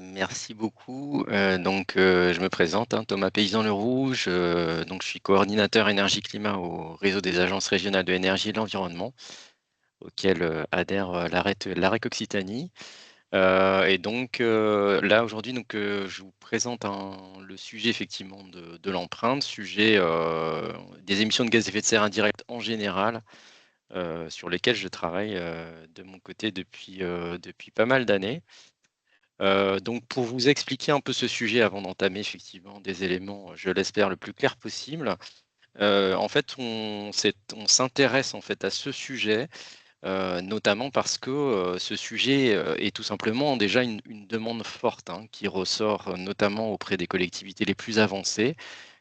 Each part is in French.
Merci beaucoup. Je me présente, hein, Thomas Paysan-Le Rouge. Je suis coordinateur énergie-climat au réseau des agences régionales de l'énergie et de l'environnement, auquel adhère l'AREC Occitanie. Là, aujourd'hui, je vous présente le sujet effectivement de l'empreinte, sujet des émissions de gaz à effet de serre indirectes en général, sur lesquels je travaille de mon côté depuis pas mal d'années. Donc pour vous expliquer un peu ce sujet avant d'entamer effectivement des éléments, je l'espère, le plus clair possible. En fait, on s'intéresse en fait à ce sujet, notamment parce que, ce sujet, est tout simplement déjà une demande forte, hein, qui ressort, notamment auprès des collectivités les plus avancées.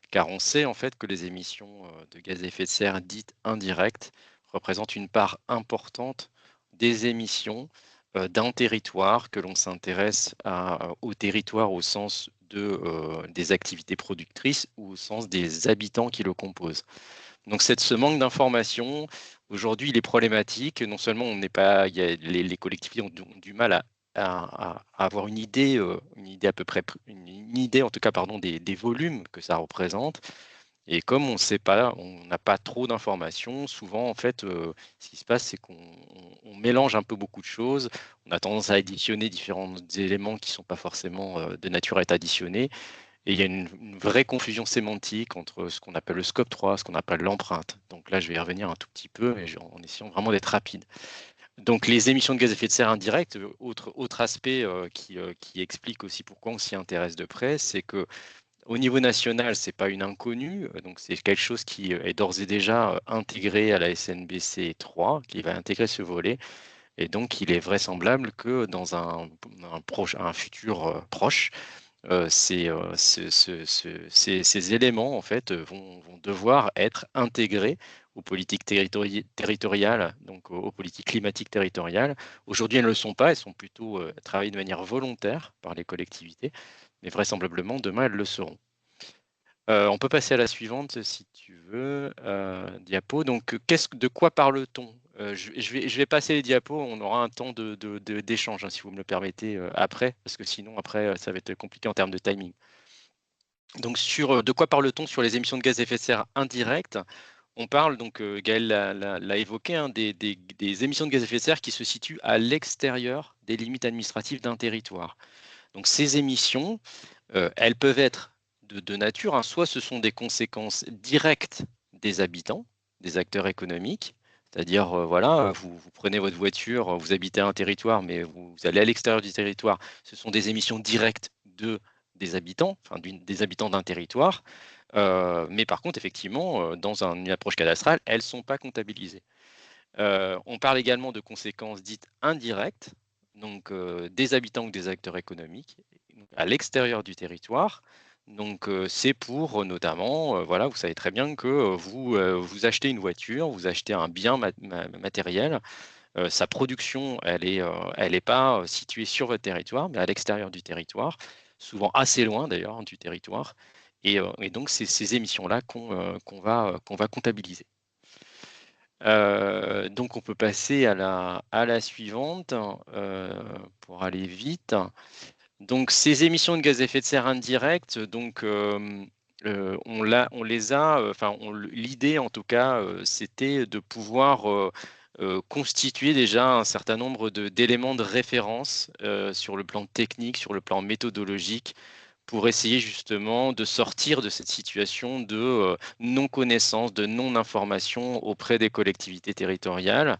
Car on sait en fait que les émissions, de gaz à effet de serre dites indirectes représentent une part importante des émissions, d'un territoire, que l'on s'intéresse au territoire au sens des activités productrices ou au sens des habitants qui le composent. Donc ce manque d'information, aujourd'hui, il est problématique. Non seulement on n'est pas il y a les collectivités ont du mal à avoir une idée à peu près une idée en tout cas, pardon, des volumes que ça représente. Et comme on sait pas, on n'a pas trop d'informations, souvent en fait, ce qui se passe, c'est qu'on mélange un peu beaucoup de choses. On a tendance à additionner différents éléments qui sont pas forcément, de nature à être additionnés, et il y a une vraie confusion sémantique entre ce qu'on appelle le scope 3, ce qu'on appelle l'empreinte. Donc là, je vais y revenir un tout petit peu, mais en essayant vraiment d'être rapide. Donc les émissions de gaz à effet de serre indirectes, autre aspect, qui explique aussi pourquoi on s'y intéresse de près, c'est que au niveau national, c'est pas une inconnue, donc c'est quelque chose qui, est d'ores et déjà, intégré à la SNBC 3, qui va intégrer ce volet, et donc il est vraisemblable que dans un futur, proche, ces éléments en fait, vont devoir être intégrés aux politiques territoriales, donc aux politiques climatiques territoriales. Aujourd'hui, elles ne le sont pas, elles sont plutôt, travaillées de manière volontaire par les collectivités, mais vraisemblablement demain, elles le seront. On peut passer à la suivante si tu veux, diapo. Donc, de quoi parle-t-on? Je vais passer les diapos, on aura un temps d'échange, hein, si vous me le permettez, après, parce que sinon après, ça va être compliqué en termes de timing. Donc de quoi parle-t-on sur les émissions de gaz à effet de serre indirectes? On parle donc, Gaël l'a évoqué, hein, des émissions de gaz à effet de serre qui se situent à l'extérieur des limites administratives d'un territoire. Donc ces émissions, elles peuvent être de nature, hein, soit ce sont des conséquences directes des habitants, des acteurs économiques, c'est-à-dire, voilà, vous prenez votre voiture, vous habitez un territoire, mais vous allez à l'extérieur du territoire, ce sont des émissions directes des habitants, enfin des habitants d'un territoire. Mais par contre, effectivement, dans une approche cadastrale, elles ne sont pas comptabilisées. On parle également de conséquences dites indirectes, donc des habitants ou des acteurs économiques à l'extérieur du territoire. Donc c'est pour notamment, voilà, vous savez très bien que vous achetez une voiture, vous achetez un bien matériel, sa production, elle est pas située sur votre territoire, mais à l'extérieur du territoire, souvent assez loin d'ailleurs, hein, du territoire. Et donc c'est ces émissions-là qu'on va comptabiliser. Donc on peut passer à la suivante, pour aller vite. Donc ces émissions de gaz à effet de serre indirectes, donc on les a, l'idée en tout cas, c'était de pouvoir, constituer déjà un certain nombre d'éléments de référence, sur le plan technique, sur le plan méthodologique, pour essayer justement de sortir de cette situation de, non-connaissance, de non-information auprès des collectivités territoriales.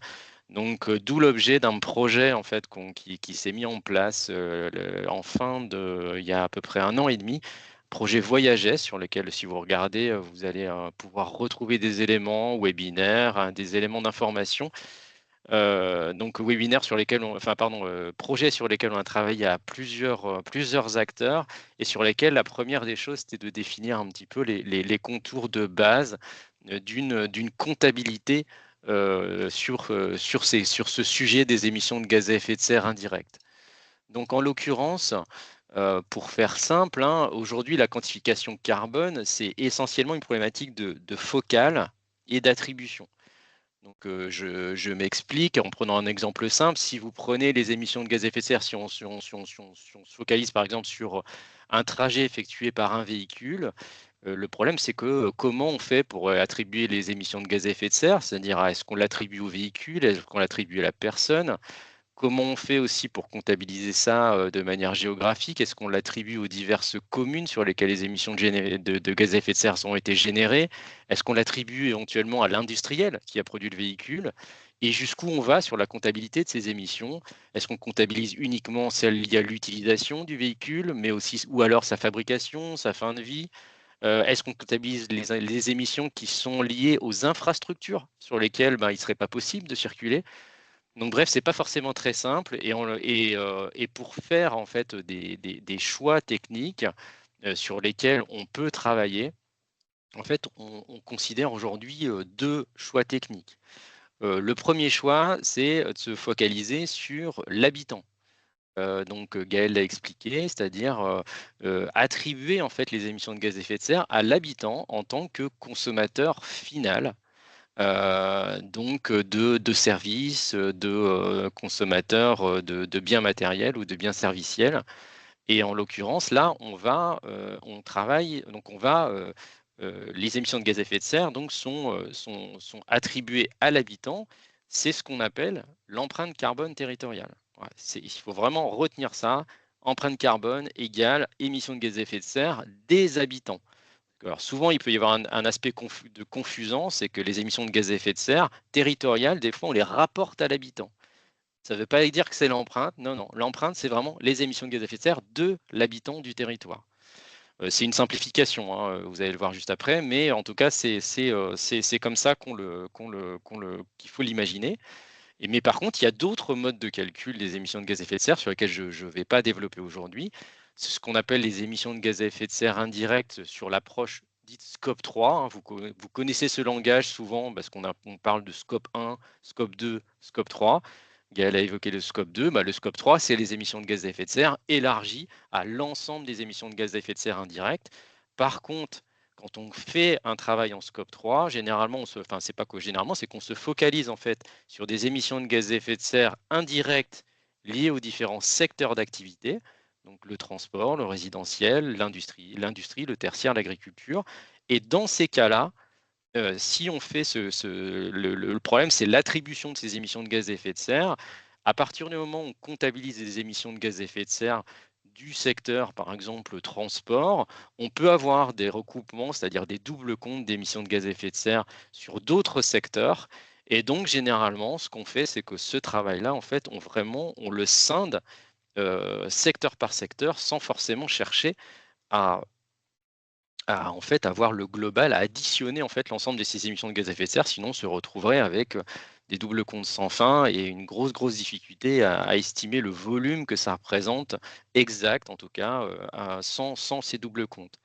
Donc, d'où l'objet d'un projet en fait qui s'est mis en place, il y a à peu près 1 an et demi, projet Voyaget sur lequel si vous regardez, vous allez, pouvoir retrouver des éléments webinaires, hein, des éléments d'information. Donc webinaires sur lesquels projets sur lesquels on a travaillé à plusieurs acteurs, et sur lesquels la première des choses, c'était de définir un petit peu les contours de base, d'une comptabilité, sur ce sujet des émissions de gaz à effet de serre indirectes. Donc en l'occurrence, pour faire simple, hein, aujourd'hui la quantification carbone, c'est essentiellement une problématique de focale et d'attribution. Donc, je m'explique en prenant un exemple simple. Si vous prenez les émissions de gaz à effet de serre, si on se focalise par exemple sur un trajet effectué par un véhicule, le problème c'est que, comment on fait pour, attribuer les émissions de gaz à effet de serre? C'est-à-dire, est-ce qu'on l'attribue au véhicule? Est-ce qu'on l'attribue à la personne? Comment on fait aussi pour comptabiliser ça, de manière géographique? Est-ce qu'on l'attribue aux diverses communes sur lesquelles les émissions de gaz à effet de serre ont été générées? Est-ce qu'on l'attribue éventuellement à l'industriel qui a produit le véhicule? Et jusqu'où on va sur la comptabilité de ces émissions? Est-ce qu'on comptabilise uniquement celles liées à l'utilisation du véhicule, mais aussi ou alors sa fabrication, sa fin de vie? Est-ce qu'on comptabilise les émissions qui sont liées aux infrastructures sur lesquelles, ben, il ne serait pas possible de circuler? Donc bref, c'est pas forcément très simple et pour faire en fait des choix techniques, sur lesquels on peut travailler, en fait, on considère aujourd'hui, 2 choix techniques. Le premier choix, c'est, de se focaliser sur l'habitant. Donc Gaël l'a expliqué, c'est-à-dire, attribuer en fait les émissions de gaz à effet de serre à l'habitant en tant que consommateur final. Donc de services, de consommateurs, de biens matériels ou de biens serviciels et en l'occurrence là, on travaille donc on va, les émissions de gaz à effet de serre donc sont attribuées à l'habitant. C'est ce qu'on appelle l'empreinte carbone territoriale. Voilà, il faut vraiment retenir ça, empreinte carbone égale émissions de gaz à effet de serre des habitants. Alors souvent, il peut y avoir un aspect de confusant, c'est que les émissions de gaz à effet de serre territoriales, des fois, on les rapporte à l'habitant. Ça ne veut pas dire que c'est l'empreinte, non, non. L'empreinte, c'est vraiment les émissions de gaz à effet de serre de l'habitant du territoire. C'est une simplification, hein, vous allez le voir juste après, mais en tout cas, c'est comme ça qu'il faut l'imaginer. Mais par contre, il y a d'autres modes de calcul des émissions de gaz à effet de serre sur lesquels je ne vais pas développer aujourd'hui. C'est ce qu'on appelle les émissions de gaz à effet de serre indirectes sur l'approche dite scope 3, hein. Vous connaissez ce langage souvent parce on parle de scope 1, scope 2, scope 3. Gaël a évoqué le scope 2. Bah, le scope 3, c'est les émissions de gaz à effet de serre élargies à l'ensemble des émissions de gaz à effet de serre indirectes. Par contre, quand on fait un travail en scope 3, généralement, enfin, c'est pas que généralement, c'est qu'on se focalise en fait sur des émissions de gaz à effet de serre indirectes liées aux différents secteurs d'activité, donc le transport, le résidentiel, l'industrie, le tertiaire, l'agriculture. Et dans ces cas-là, si on fait le problème, c'est l'attribution de ces émissions de gaz à effet de serre. À partir du moment où on comptabilise les émissions de gaz à effet de serre du secteur, par exemple, transport, on peut avoir des recoupements, c'est-à-dire des doubles comptes d'émissions de gaz à effet de serre sur d'autres secteurs. Et donc, généralement, ce qu'on fait, c'est que ce travail-là, en fait, on le scinde secteur par secteur sans forcément chercher à en fait, avoir le global, à additionner, en fait, l'ensemble de ces émissions de gaz à effet de serre, sinon on se retrouverait avec, des doubles comptes sans fin et une grosse difficulté à estimer le volume que ça représente exact, en tout cas, sans ces doubles comptes.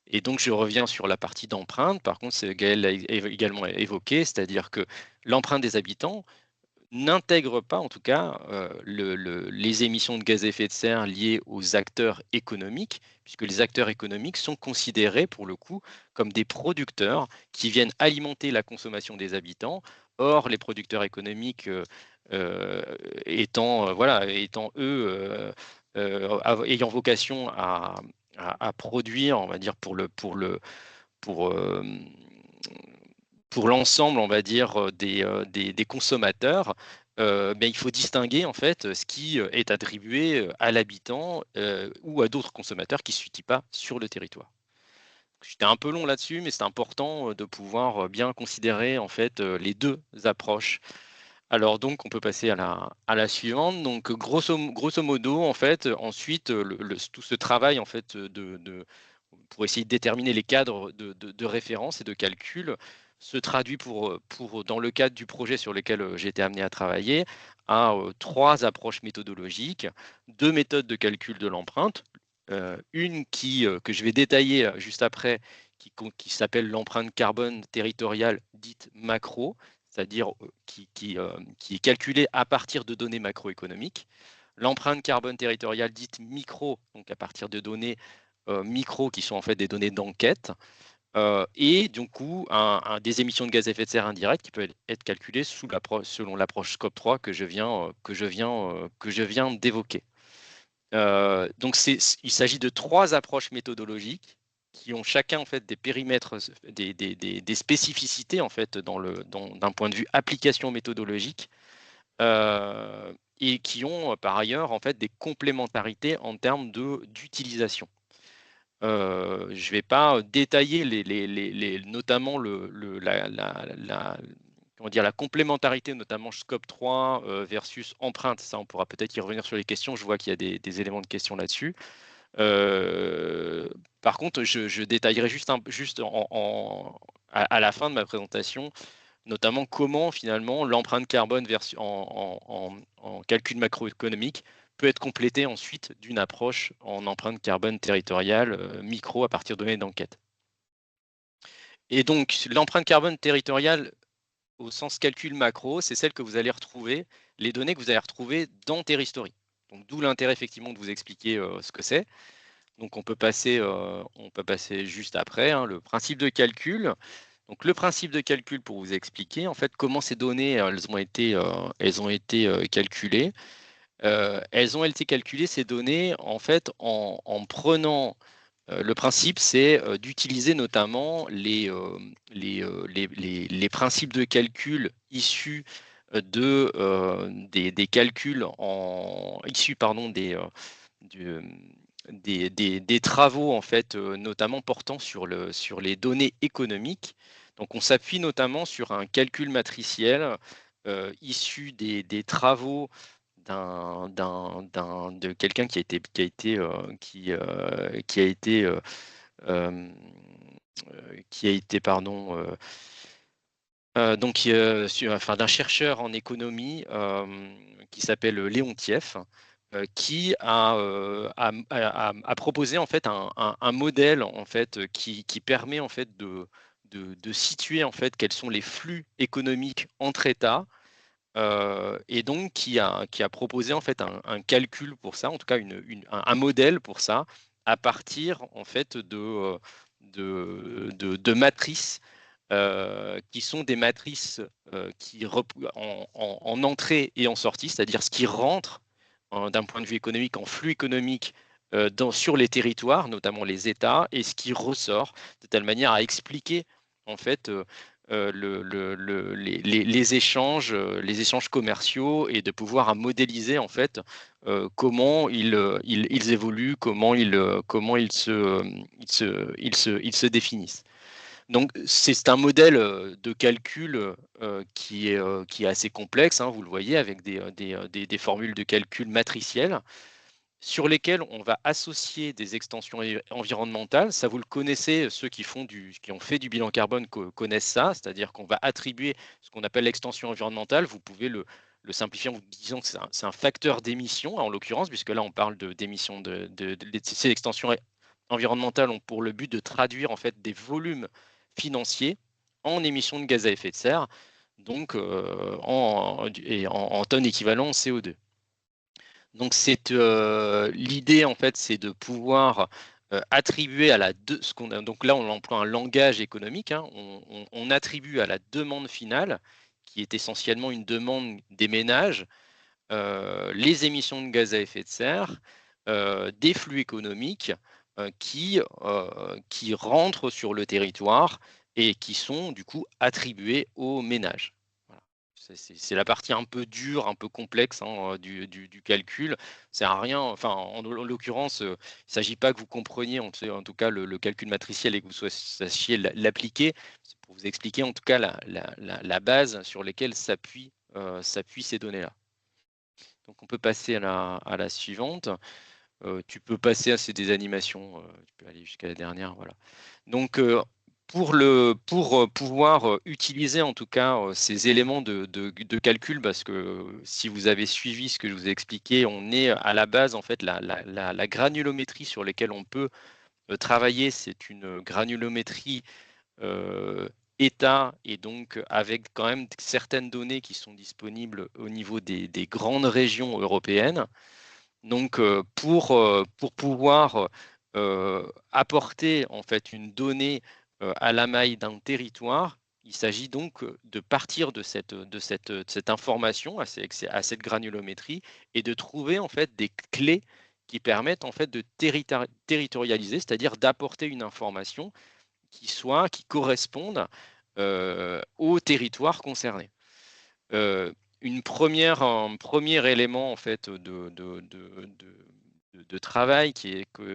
Et donc je reviens sur la partie d'empreinte. Par contre, Gaël l'a également évoqué, c'est-à-dire que l'empreinte des habitants, n'intègre pas, en tout cas, les émissions de gaz à effet de serre liées aux acteurs économiques, puisque les acteurs économiques sont considérés, pour le coup, comme des producteurs qui viennent alimenter la consommation des habitants. Or, les producteurs économiques, heu, étant eux, ayant vocation à produire, on va dire, pour, pour l'ensemble, on va dire, des consommateurs, il faut distinguer en fait, ce qui, est attribué, à l'habitant, ou à d'autres consommateurs qui ne se situent pas sur le territoire. J'étais un peu long là-dessus, mais c'est important, de pouvoir, bien considérer en fait, les 2 approches. Alors donc on peut passer à la suivante. Donc grosso modo en fait, ensuite, tout ce travail en fait, pour essayer de déterminer les cadres de référence et de calcul se traduit dans le cadre du projet sur lequel, j'ai été amené à travailler, à, 3 approches méthodologiques, 2 méthodes de calcul de l'empreinte, une que je vais détailler, juste après, qui s'appelle l'empreinte carbone territoriale dite macro, c'est-à-dire, qui est calculée à partir de données macroéconomiques. L'empreinte carbone territoriale dite micro, donc à partir de données, micro qui sont en fait des données d'enquête. et du coup des émissions de gaz à effet de serre indirectes qui peuvent être calculées selon l'approche Scope 3 que je viens d'évoquer. Donc il s'agit de 3 approches méthodologiques qui ont chacun en fait des périmètres, des spécificités en fait d'un point de vue application méthodologique, et qui ont par ailleurs en fait des complémentarités en termes d'utilisation. Je ne vais pas détailler notamment comment dire, la complémentarité, notamment Scope 3 versus empreinte. Ça, on pourra peut-être y revenir sur les questions. Je vois qu'il y a des éléments de questions là-dessus. Par contre, je détaillerai juste à la fin de ma présentation, notamment comment finalement l'empreinte carbone en calcul macroéconomique peut être complétée ensuite d'une approche en empreinte carbone territoriale micro à partir de données d'enquête. Et donc l'empreinte carbone territoriale au sens calcul macro, c'est celle que vous allez retrouver, les données que vous allez retrouver dans Terristory. Donc d'où l'intérêt effectivement de vous expliquer ce que c'est. Donc on peut passer juste après, hein, le principe de calcul. Donc le principe de calcul, pour vous expliquer en fait comment ces données elles ont été calculées. Elles ont été calculées ces données en fait en prenant le principe, c'est d'utiliser notamment les principes de calcul issus des calculs issus pardon du, des travaux en fait, notamment portant sur les données économiques. Donc on s'appuie notamment sur un calcul matriciel issu des travaux de quelqu'un qui a été pardon donc d'un chercheur en économie qui s'appelle Léon Tief, qui a proposé en fait un modèle en fait qui permet en fait de situer en fait quels sont les flux économiques entre États, et donc qui a proposé en fait un calcul pour ça, en tout cas un modèle pour ça, à partir en fait de matrices qui sont des matrices en entrée et en sortie, c'est-à-dire ce qui rentre d'un point de vue économique en flux économique sur les territoires, notamment les États, et ce qui ressort de telle manière à expliquer en fait les échanges commerciaux, et de pouvoir à modéliser en fait comment ils évoluent, comment ils se définissent. Donc, c'est un modèle de calcul qui est assez complexe, hein, vous le voyez, avec des formules de calcul matricielles sur lesquelles on va associer des extensions environnementales. Ça, vous le connaissez, ceux qui ont fait du bilan carbone connaissent ça, c'est-à-dire qu'on va attribuer ce qu'on appelle l'extension environnementale. Vous pouvez le simplifier en vous disant que c'est un facteur d'émission, en l'occurrence, puisque là, on parle d'émissions ces extensions environnementales ont pour le but de traduire en fait des volumes financiers en émissions de gaz à effet de serre, donc en tonnes équivalent CO2. Donc l'idée en fait, c'est de pouvoir attribuer à donc là on emploie un langage économique, hein, on attribue à la demande finale, qui est essentiellement une demande des ménages, les émissions de gaz à effet de serre, des flux économiques qui rentrent sur le territoire et qui sont du coup attribués aux ménages. Voilà. C'est la partie un peu dure, un peu complexe, hein, du calcul. C'est à rien, enfin en l'occurrence, il ne s'agit pas que vous compreniez en tout cas le calcul matriciel et que vous sachiez l'appliquer. C'est pour vous expliquer en tout cas la base sur laquelle s'appuient ces données-là. Donc on peut passer à la suivante. Tu peux passer à des animations, tu peux aller jusqu'à la dernière, voilà. Donc pour pouvoir utiliser en tout cas ces éléments de calcul, parce que si vous avez suivi ce que je vous ai expliqué, on est à la base en fait la granulométrie sur laquelle on peut travailler, c'est une granulométrie État, et donc avec quand même certaines données qui sont disponibles au niveau des grandes régions européennes. Donc pour pouvoir apporter en fait une donnée à la maille d'un territoire. Il s'agit donc de partir de cette information, à cette granulométrie, et de trouver en fait des clés qui permettent en fait de territorialiser, c'est-à-dire d'apporter une information qui corresponde au territoire concerné. Un premier élément en fait de travail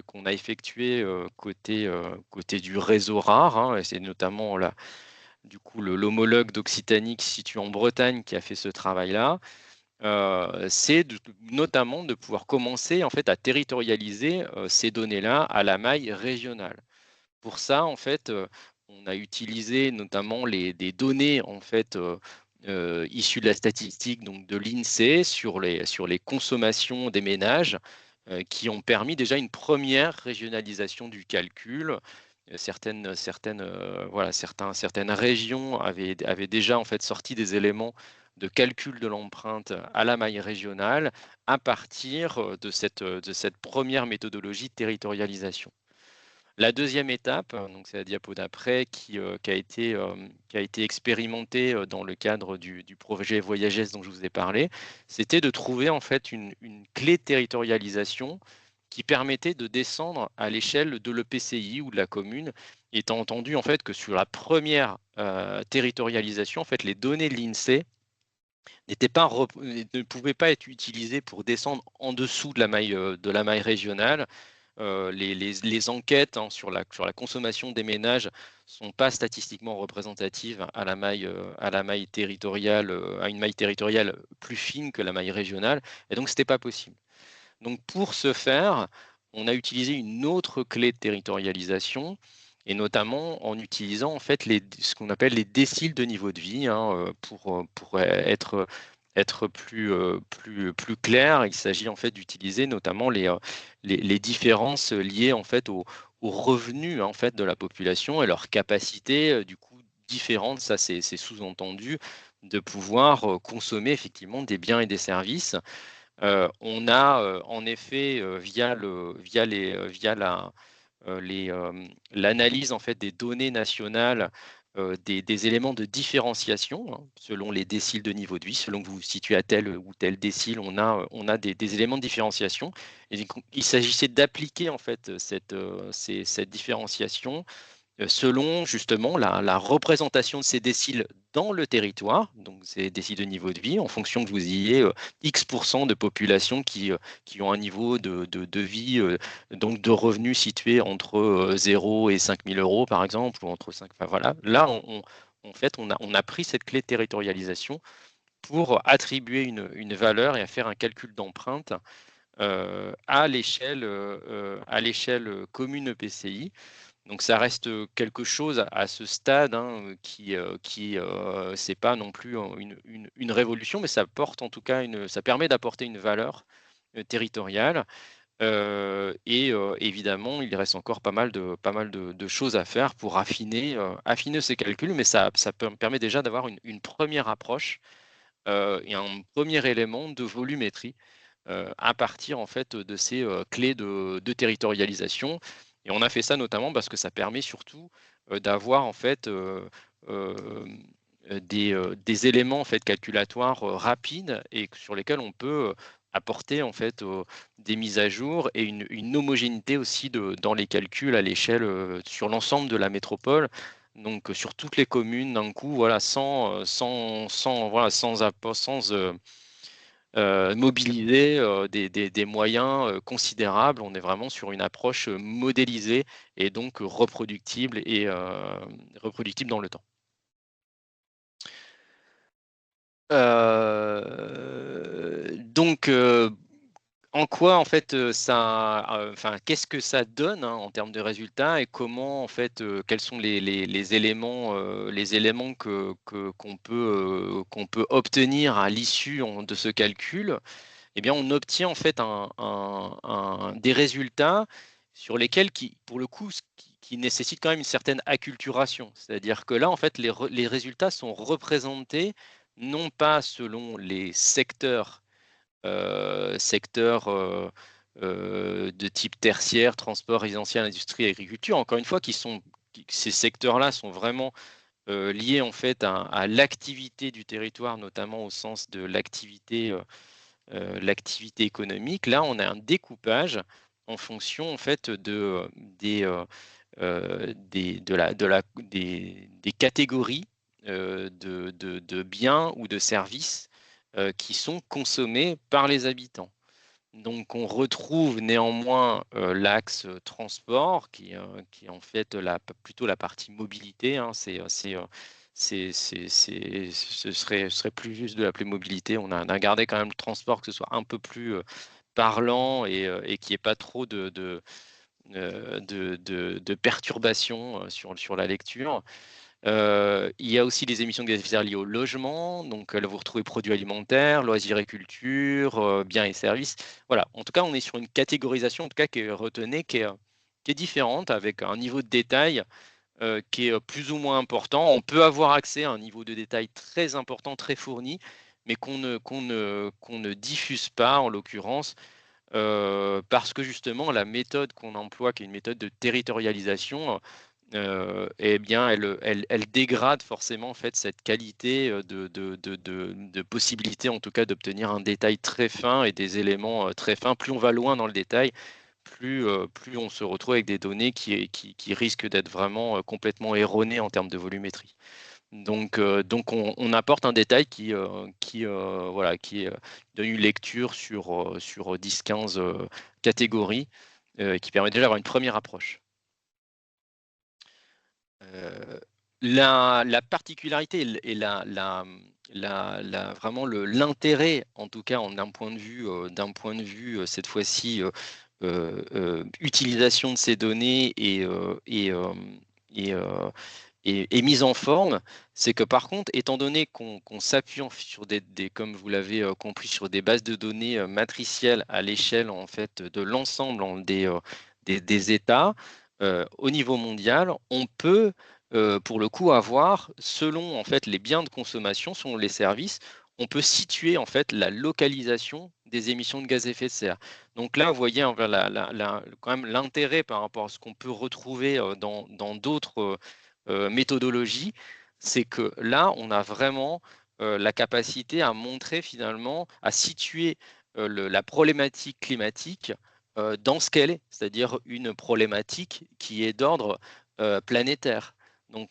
qu'on a effectué côté du réseau rare, hein, et c'est notamment du coup l'homologue d'Occitanie qui se situe en Bretagne qui a fait ce travail-là. C'est notamment de pouvoir commencer en fait à territorialiser ces données-là à la maille régionale. Pour ça, en fait, on a utilisé notamment des données en fait issues de la statistique, donc de l'INSEE, sur les consommations des ménages, qui ont permis déjà une première régionalisation du calcul. Certaines régions avaient déjà en fait sorti des éléments de calcul de l'empreinte à la maille régionale à partir de cette première méthodologie de territorialisation. La deuxième étape, donc c'est la diapo d'après, qui a été expérimentée dans le cadre du projet Voyages dont je vous ai parlé, c'était de trouver en fait une clé de territorialisation qui permettait de descendre à l'échelle de l'EPCI ou de la commune, étant entendu en fait que sur la première territorialisation, en fait, les données de l'INSEE ne pouvaient pas être utilisées pour descendre en dessous de la maille régionale. Les enquêtes, hein, sur la consommation des ménages sont pas statistiquement représentatives à une maille territoriale plus fine que la maille régionale, et donc c'était pas possible. Donc pour ce faire, on a utilisé une autre clé de territorialisation, et notamment en utilisant en fait ce qu'on appelle les déciles de niveau de vie, hein, pour être plus clair. Il s'agit en fait d'utiliser notamment les différences liées en fait aux revenus en fait de la population et leurs capacités du coup différentes. Ça, c'est sous-entendu de pouvoir consommer effectivement des biens et des services. On a en effet l'analyse en fait des données nationales, des éléments de différenciation, hein, selon les déciles de niveau de vie, selon que vous vous situez à tel ou tel décile, on a des éléments de différenciation. Et donc, il s'agissait d'appliquer en fait cette différenciation selon justement la représentation de ces déciles dans le territoire, donc ces déciles de niveau de vie, en fonction que vous ayez X% de population qui ont un niveau de vie, donc de revenus situé entre 0 et 5 000 euros, par exemple, ou entre 5, enfin voilà. Là, en fait, on a pris cette clé de territorialisation pour attribuer une valeur et à faire un calcul d'empreinte à l'échelle commune EPCI. Donc ça reste quelque chose à ce stade, hein, qui c'est pas non plus une révolution, mais ça porte en tout cas ça permet d'apporter une valeur territoriale. Et évidemment, il reste encore pas mal de choses à faire pour affiner ces calculs, mais ça permet déjà d'avoir une première approche et un premier élément de volumétrie à partir en fait de ces clés de territorialisation. Et on a fait ça notamment parce que ça permet surtout d'avoir en fait des éléments en fait calculatoires rapides et sur lesquels on peut apporter en fait des mises à jour et une homogénéité aussi dans les calculs à l'échelle sur l'ensemble de la métropole. Donc sur toutes les communes d'un coup, voilà, sans mobiliser des moyens considérables. On est vraiment sur une approche modélisée et donc reproductible dans le temps. Donc, en quoi en fait enfin, qu'est-ce que ça donne, hein, en termes de résultats, et comment en fait, quels sont les éléments qu'on peut obtenir à l'issue de ce calcul? Eh bien, on obtient en fait des résultats sur lesquels, pour le coup, qui nécessitent quand même une certaine acculturation. C'est-à-dire que là, en fait, les résultats sont représentés non pas selon les secteurs de type tertiaire, transport, résidentiel, industrie, agriculture, encore une fois, qui ces secteurs-là sont vraiment liés en fait à l'activité du territoire, notamment au sens de l'activité économique. Là, on a un découpage en fonction en fait des catégories de biens ou de services qui sont consommés par les habitants. Donc on retrouve néanmoins l'axe transport qui est en fait plutôt la partie mobilité, hein. Ce serait plus juste de l'appeler mobilité. On a gardé quand même le transport, que ce soit un peu plus parlant et qu'il n'y ait pas trop de perturbations sur la lecture. Il y a aussi les émissions de gaz à effet de serre liées au logement, donc là vous retrouvez produits alimentaires, loisirs et culture, biens et services. Voilà, en tout cas, on est sur une catégorisation, en tout cas, qui est différente, avec un niveau de détail qui est plus ou moins important. On peut avoir accès à un niveau de détail très important, très fourni, mais qu'on ne diffuse pas, en l'occurrence, parce que justement, la méthode qu'on emploie, qui est une méthode de territorialisation, eh bien, elle dégrade forcément en fait cette qualité de possibilité, en tout cas, d'obtenir un détail très fin et des éléments très fins. Plus on va loin dans le détail, plus on se retrouve avec des données qui risquent d'être vraiment complètement erronées en termes de volumétrie. Donc on apporte un détail voilà, qui donne une lecture sur 10-15 catégories, qui permet déjà d'avoir une première approche. La particularité et vraiment l'intérêt, en tout cas d'un point de vue cette fois-ci, utilisation de ces données et mise en forme, c'est que par contre, étant donné qu'on s'appuie sur comme vous l'avez compris, sur des bases de données matricielles à l'échelle en fait de l'ensemble des États, au niveau mondial, on peut pour le coup avoir, selon en fait les biens de consommation, selon les services, on peut situer en fait la localisation des émissions de gaz à effet de serre. Donc là, vous voyez quand même l'intérêt par rapport à ce qu'on peut retrouver dans d'autres méthodologie, c'est que là, on a vraiment la capacité à montrer finalement, à situer la problématique climatique dans ce qu'elle est, c'est-à-dire une problématique qui est d'ordre planétaire. Donc,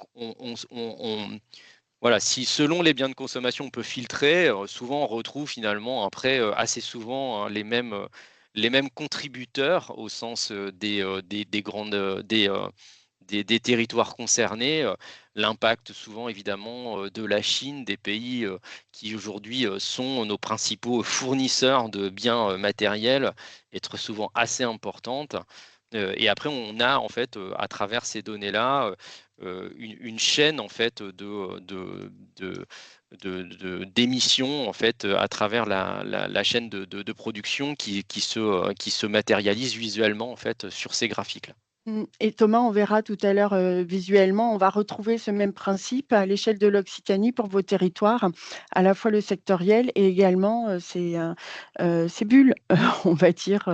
voilà, si selon les biens de consommation, on peut filtrer, souvent on retrouve finalement après assez souvent hein, les mêmes contributeurs au sens des grandes des territoires concernés, l'impact souvent évidemment de la Chine, des pays qui aujourd'hui sont nos principaux fournisseurs de biens matériels, être souvent assez importante. Et après, on a en fait à travers ces données-là une chaîne en fait d'émissions en fait à travers la chaîne de production qui se matérialise visuellement en fait sur ces graphiques-là. Et Thomas, on verra tout à l'heure visuellement, on va retrouver ce même principe à l'échelle de l'Occitanie pour vos territoires, à la fois le sectoriel et également ces bulles, on va dire,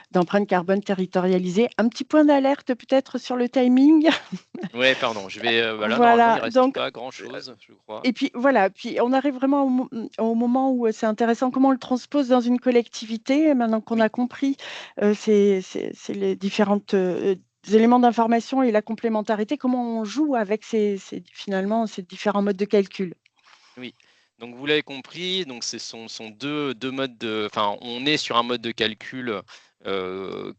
d'empreinte carbone territorialisée. Un petit point d'alerte peut-être sur le timing. Ouais, pardon, je vais, voilà, normalement, il Voilà, reste donc pas grand-chose, je crois. et puis voilà, puis on arrive vraiment au moment où c'est intéressant, comment on le transpose dans une collectivité, maintenant qu'on Oui, a compris c'est les différentes éléments d'information et la complémentarité, comment on joue avec finalement ces différents modes de calcul. oui. Donc vous l'avez compris, donc ce sont deux modes enfin, on est sur un mode de calcul,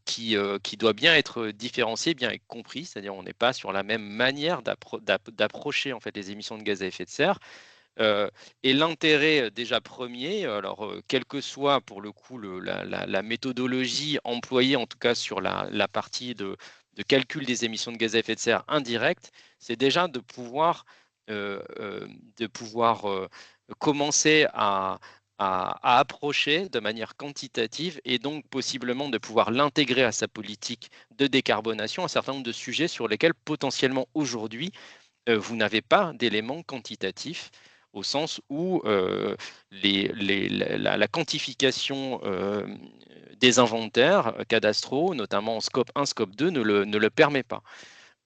qui doit bien être différencié, bien être compris. C'est-à-dire on n'est pas sur la même manière d'approcher, en fait, les émissions de gaz à effet de serre. Et l'intérêt, déjà premier, alors, quelle que soit pour le coup la méthodologie employée, en tout cas sur la partie de calcul des émissions de gaz à effet de serre indirectes, c'est déjà de pouvoir commencer à approcher de manière quantitative et donc possiblement de pouvoir l'intégrer à sa politique de décarbonation un certain nombre de sujets sur lesquels potentiellement aujourd'hui vous n'avez pas d'éléments quantitatifs au sens où la quantification des inventaires cadastraux, notamment en scope 1, scope 2, ne le permet pas.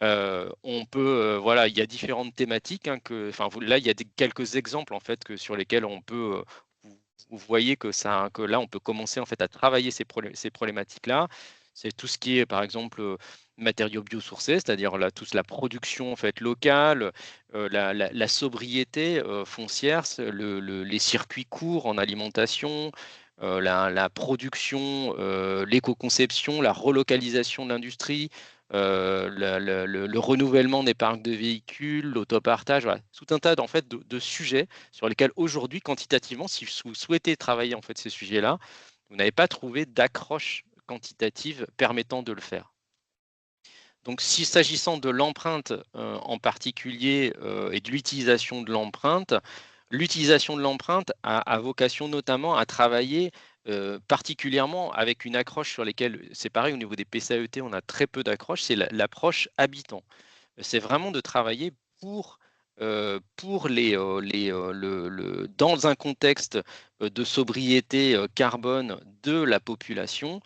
On peut, voilà, il y a différentes thématiques, hein, là, il y a quelques exemples en fait sur lesquels on peut, vous voyez que là, on peut commencer en fait à travailler ces problématiques-là. C'est tout ce qui est, par exemple, matériaux biosourcés, c'est-à-dire toute la production en fait locale, la sobriété, foncière, les circuits courts en alimentation, la production, l'éco-conception, la relocalisation de l'industrie, le renouvellement des parcs de véhicules, l'autopartage, voilà, tout un tas en fait de sujets sur lesquels aujourd'hui, quantitativement, si vous souhaitez travailler en fait ces sujets-là, vous n'avez pas trouvé d'accroche quantitative permettant de le faire. Donc, si s'agissant de l'empreinte en particulier et de l'utilisation de l'empreinte a vocation notamment à travailler particulièrement avec une accroche sur lesquelles, c'est pareil au niveau des PCAET, on a très peu d'accroche, c'est l'approche habitant. C'est vraiment de travailler pour dans un contexte de sobriété carbone de la population,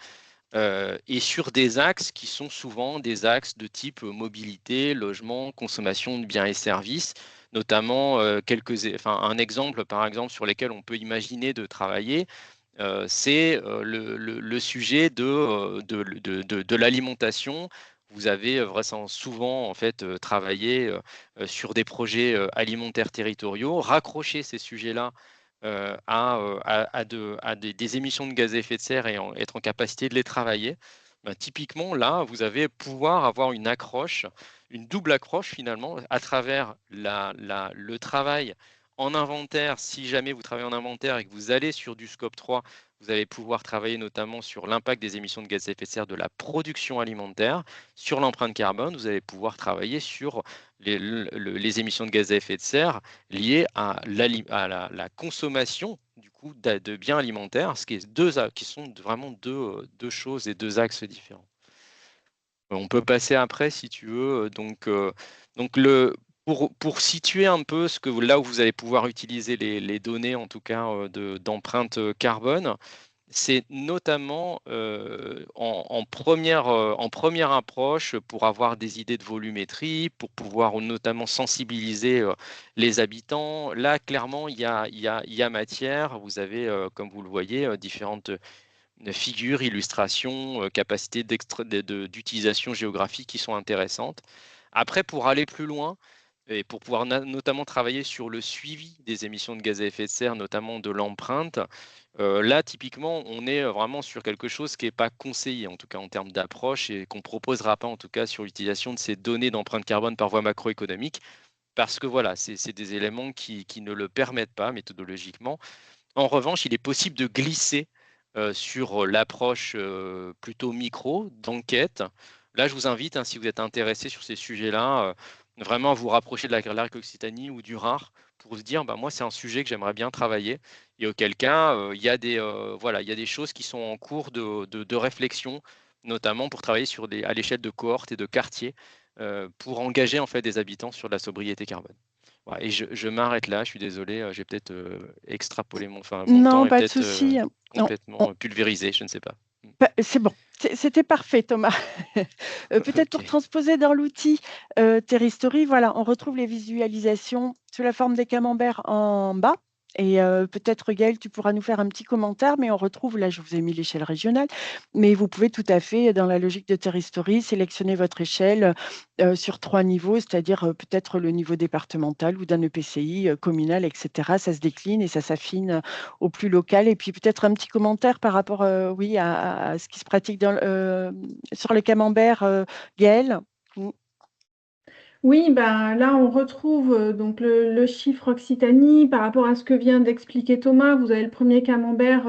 et sur des axes qui sont souvent des axes de type mobilité, logement, consommation de biens et services, notamment un exemple par exemple sur lesquels on peut imaginer de travailler, c'est le sujet de l'alimentation. Vous avez souvent en fait travaillé sur des projets alimentaires territoriaux, raccrocher ces sujets-là des émissions de gaz à effet de serre et être en capacité de les travailler. Ben, typiquement, là, vous allez pouvoir avoir une double accroche finalement, à travers le travail en inventaire. Si jamais vous travaillez en inventaire et que vous allez sur du scope 3, vous allez pouvoir travailler notamment sur l'impact des émissions de gaz à effet de serre de la production alimentaire, sur l'empreinte carbone. Vous allez pouvoir travailler sur les émissions de gaz à effet de serre liées à la consommation du coup de biens alimentaires, ce qui est qui sont vraiment deux choses et deux axes différents. On peut passer après si tu veux. Donc pour situer un peu là où vous allez pouvoir utiliser les données, en tout cas d'empreinte carbone, c'est notamment en première approche pour avoir des idées de volumétrie, pour pouvoir notamment sensibiliser les habitants. Là, clairement, il y a matière. Vous avez, comme vous le voyez, différentes figures, illustrations, capacités d'utilisation géographique qui sont intéressantes. Après, pour aller plus loin, et pour pouvoir notamment travailler sur le suivi des émissions de gaz à effet de serre, notamment de l'empreinte, là, typiquement, on est vraiment sur quelque chose qui n'est pas conseillé, en tout cas en termes d'approche, et qu'on ne proposera pas, en tout cas, sur l'utilisation de ces données d'empreinte carbone par voie macroéconomique, parce que voilà, c'est des éléments qui ne le permettent pas méthodologiquement. En revanche, il est possible de glisser sur l'approche plutôt micro, d'enquête. Là, je vous invite, hein, si vous êtes intéressé sur ces sujets-là, vraiment à vous rapprocher de l'Arc Occitanie ou du RAR pour se dire, bah, moi, c'est un sujet que j'aimerais bien travailler. Et auquel cas, il y a voilà, il y a des choses qui sont en cours de réflexion, notamment pour travailler à l'échelle de cohortes et de quartiers, pour engager en fait des habitants sur la sobriété carbone. Ouais, et je m'arrête là, je suis désolé, j'ai peut-être extrapolé mon temps Non, est pas de peut-être souci. complètement pulvérisé, je ne sais pas. C'est bon, c'était parfait, Thomas. Peut-être pour Ok. transposer dans l'outil Terristory, voilà, on retrouve les visualisations sous la forme des camemberts en bas. Et peut-être, Gaël, tu pourras nous faire un petit commentaire, mais on retrouve, là, je vous ai mis l'échelle régionale, mais vous pouvez tout à fait, dans la logique de Terristory, sélectionner votre échelle sur 3 niveaux, c'est-à-dire peut-être le niveau départemental ou d'un EPCI communal, etc. Ça se décline et ça s'affine au plus local. Et puis peut-être un petit commentaire par rapport, oui, à ce qui se pratique sur le camembert, Gaëlle. Mm. Oui, ben là on retrouve donc le chiffre Occitanie par rapport à ce que vient d'expliquer Thomas. Vous avez le premier camembert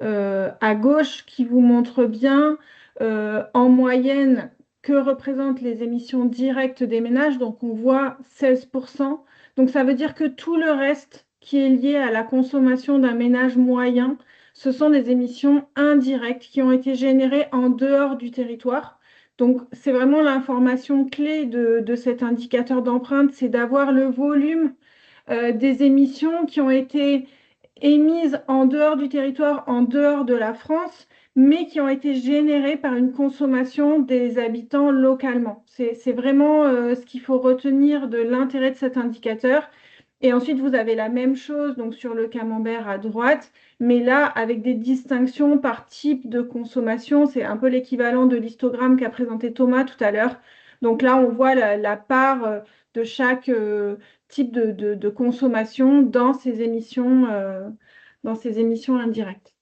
à gauche qui vous montre bien en moyenne que représentent les émissions directes des ménages. Donc on voit 16%. Donc ça veut dire que tout le reste qui est lié à la consommation d'un ménage moyen, ce sont des émissions indirectes qui ont été générées en dehors du territoire. Donc, c'est vraiment l'information clé de cet indicateur d'empreinte, c'est d'avoir le volume des émissions qui ont été émises en dehors du territoire, en dehors de la France, mais qui ont été générées par une consommation des habitants localement. C'est vraiment ce qu'il faut retenir de l'intérêt de cet indicateur. Et ensuite, vous avez la même chose donc sur le camembert à droite, mais là, avec des distinctions par type de consommation. C'est un peu l'équivalent de l'histogramme qu'a présenté Thomas tout à l'heure. Donc là, on voit la part de chaque type de consommation dans ces émissions indirectes.